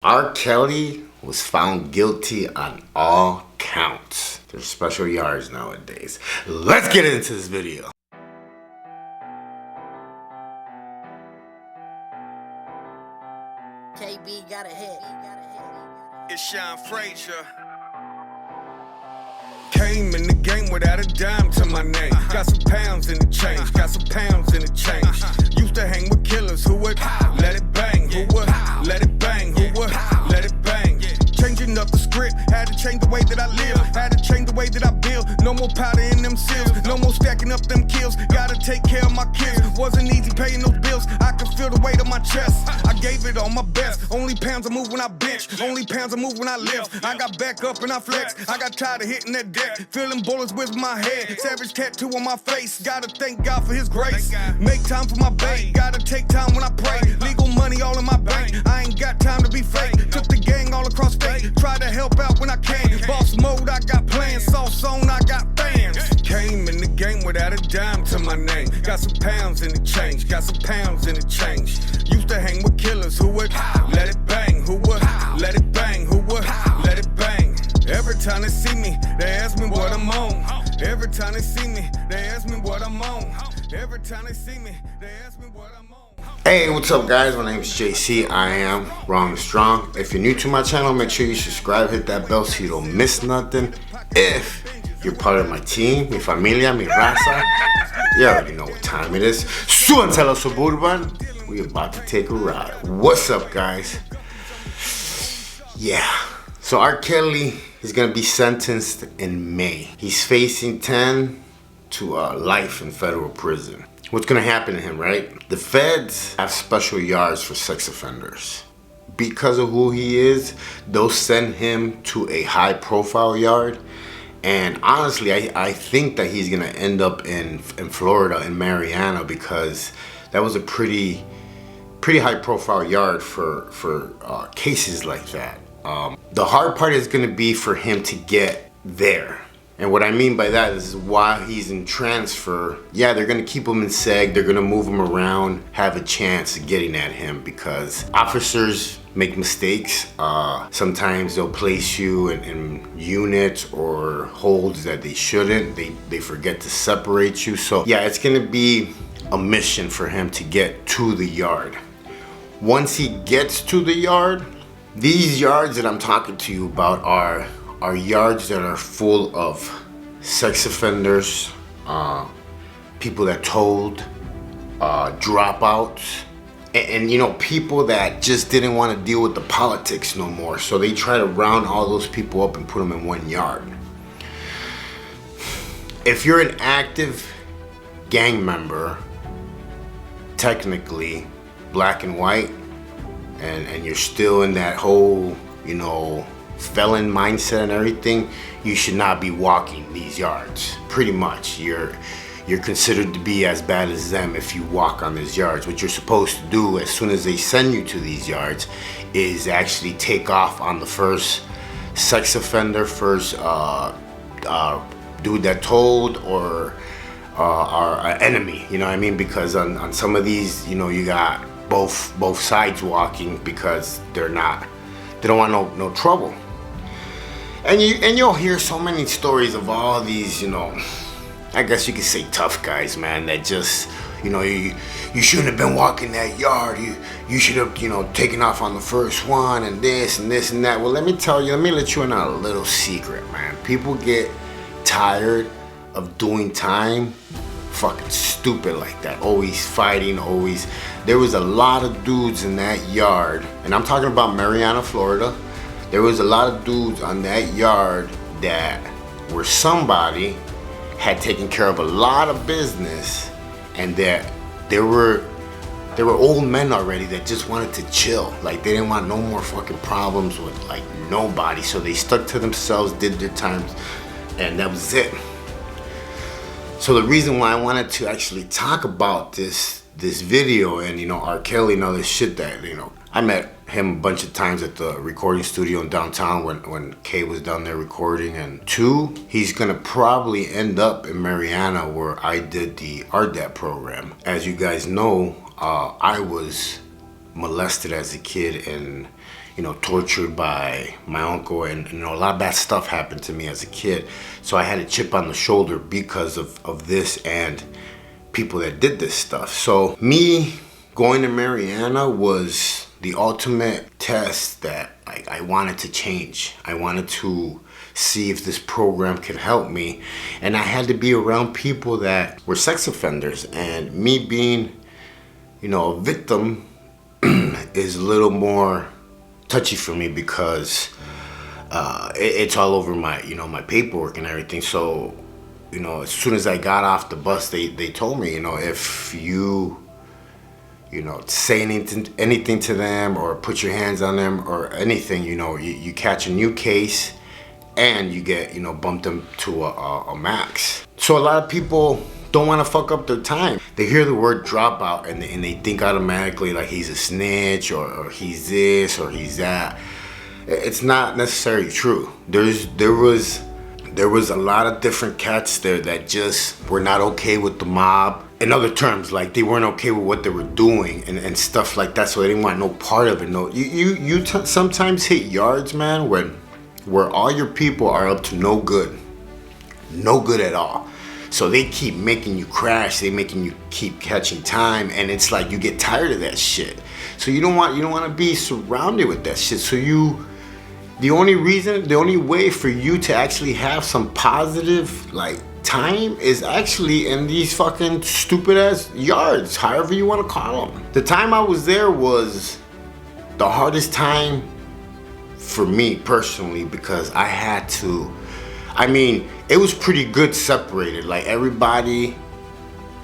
R. Kelly was found guilty on all counts. There's special yards nowadays. Let's get into this video. KB got a hit. It's Sean Frazier. Came in the game without a dime to my name. Got some pounds in the change, got some pounds in the change. Used to hang with killers who would let it bang, who would let it bang, who would let it bang. Changing up the script, had to change the way that I live, had to change the way that I build. No more powder in them seals, no more stacking up them kills. Gotta take care of my kids, wasn't easy paying those bills. I could feel the weight of my chest, I gave it all my best. Only pounds I move when I bench, only pounds I move when I lift. I got back up and I flex, I got tired of hitting that deck. Feeling bullets with my head, savage tattoo on my face. Gotta thank God for his grace, make time for my babe. Gotta take time when I pray, legal money all in my bank. I ain't got time to be fake, took the gang all across state. Try to help out when I can, boss mode I got plans, sauce on I got fans. Came in the game without a dime to my name. Got some pounds in the change, got some pounds in the change. Used to hang with killers who would let it bang, who would let it bang, who would let it bang. Every time they see me, they ask me what I'm on. Every time they see me, they ask me what I'm on. Every time they see me, they ask me what I'm on. Hey, what's up guys? My name is JC. I am Raw and Strong. If you're new to my channel, make sure you subscribe, hit that bell so you don't miss nothing. If you're part of my team, mi familia, mi raza, you already know what time it is. Suantela Suburban, we about to take a ride. What's up guys? Yeah, so R. Kelly is gonna be sentenced in May. He's facing 10 to life in federal prison. What's gonna happen to him, right? The feds have special yards for sex offenders. Because of who he is, they'll send him to a high profile yard. And honestly, I think that he's gonna end up in Florida, in Mariana, because that was a pretty high profile yard for cases like that. The hard part is gonna be for him to get there. And what I mean by that is while he's in transfer, yeah, they're gonna keep him in seg, they're gonna move him around, have a chance of getting at him because officers make mistakes. Sometimes they'll place you in units or holds that they shouldn't. They forget to separate you. So yeah, it's gonna be a mission for him to get to the yard. Once he gets to the yard, these yards that I'm talking to you about are yards that are full of sex offenders, people that told, dropouts, and you know, people that just didn't want to deal with the politics no more. So they try to round all those people up and put them in one yard. If you're an active gang member, technically black and white, and you're still in that whole, you know, felon mindset and everything, you should not be walking these yards. Pretty much, you're considered to be as bad as them if you walk on these yards. What you're supposed to do as soon as they send you to these yards is actually take off on the first sex offender, first dude that told, or our enemy, you know what I mean? Because on some of these, you know, you got both sides walking because they don't want no trouble. And you'll hear so many stories of all these, you know, I guess you could say tough guys, man, that just, you know, you shouldn't have been walking that yard. You should have, you know, taken off on the first one and this and this and that. Well, let me let you in on a little secret, man. People get tired of doing time fucking stupid like that, always fighting, always. There was a lot of dudes in that yard, and I'm talking about Mariana, Florida. There was a lot of dudes on that yard that where somebody had taken care of a lot of business, and that there were old men already that just wanted to chill. Like they didn't want no more fucking problems with like nobody, so they stuck to themselves, did their times, and that was it. So the reason why I wanted to actually talk about this video and, you know, R. Kelly and all this shit that, you know, I met him a bunch of times at the recording studio in downtown when Kay was down there recording. And two, he's gonna probably end up in Mariana where I did the RDAP program. As you guys know, I was molested as a kid, and tortured by my uncle, and a lot of bad stuff happened to me as a kid. So I had a chip on the shoulder because of this and people that did this stuff. So me going to Mariana was the ultimate test that I wanted to change. I wanted to see if this program could help me, and I had to be around people that were sex offenders. And me being, a victim is a little more touchy for me because it's all over my, my paperwork and everything. So, as soon as I got off the bus, they told me, if you say anything to them or put your hands on them or anything, you catch a new case and you get, bumped them to a max. So a lot of people don't want to fuck up their time. They hear the word dropout and they think automatically like he's a snitch or he's this or he's that. It's not necessarily true. There was a lot of different cats there that just were not okay with the mob. In other terms, like they weren't okay with what they were doing and stuff like that, so they didn't want no part of it. No, you sometimes hit yards, man, where all your people are up to no good at all. So they keep making you crash. They making you keep catching time, and it's like you get tired of that shit. So you don't want to be surrounded with that shit. So the only way for you to actually have some positive time is actually in these fucking stupid ass yards, however you want to call them. The time I was there was the hardest time for me personally because I had to. It was pretty good separated. Like everybody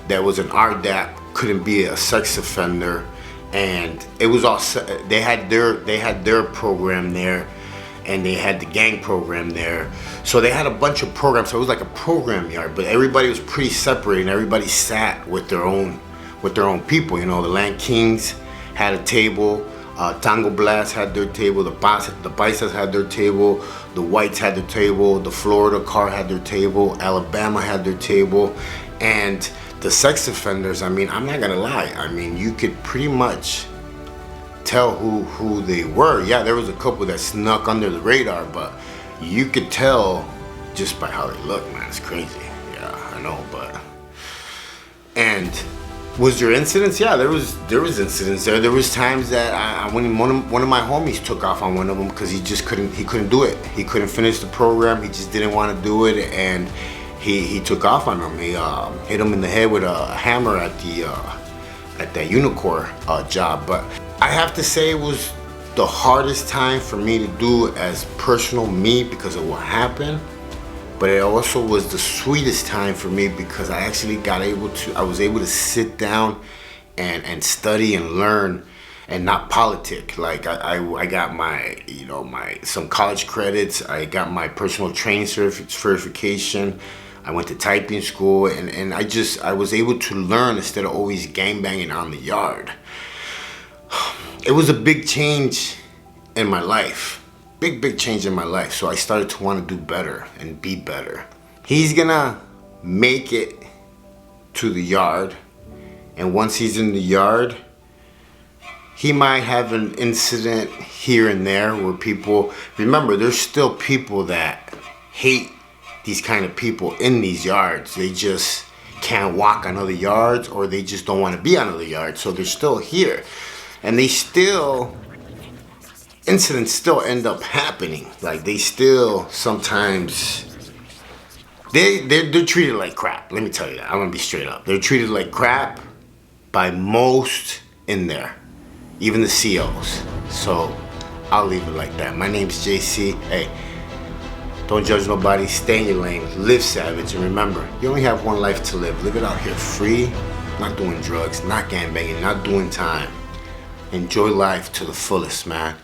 that was an RDAP couldn't be a sex offender, and it was all. They had their program there, and they had the gang program there. So they had a bunch of programs. So it was like a program yard, but everybody was pretty separated. And everybody sat with their own people. The Land Kings had a table. Tango Blast had their table. The Paisas had their table. The Whites had their table. The Florida Car had their table. Alabama had their table. And the sex offenders, I'm not gonna lie. You could pretty much tell who they were. Yeah, there was a couple that snuck under the radar, but you could tell just by how they look, man. It's crazy. Yeah, I know, but. And was there incidents? Yeah, there was incidents there. There was times that when one of my homies took off on one of them because he couldn't do it. He couldn't finish the program. He just didn't want to do it, and he took off on him. He hit him in the head with a hammer at that Unicor job. But I have to say it was the hardest time for me to do as personal me because of what happened. But it also was the sweetest time for me because I actually I was able to sit down and study and learn and not politic. Like I got my, some college credits. I got my personal training certification. I went to typing school, and I was able to learn instead of always gangbanging on the yard. It was a big change in my life. Big change in my life. So I started to want to do better and be better. He's gonna make it to the yard, and once he's in the yard, he might have an incident here and there where people, remember, there's still people that hate these kind of people in these yards. They just can't walk on other yards, or they just don't want to be on other yards, so they're still here. And incidents still end up happening. Like they still sometimes they're treated like crap. Let me tell you that. I'm gonna be straight up. They're treated like crap by most in there, even the COs. So I'll leave it like that. My name's JC. Hey, don't judge nobody. Stay in your lane. Live savage, and remember, you only have one life to live. Live it out here free, not doing drugs, not gangbanging, not doing time. Enjoy life to the fullest, man.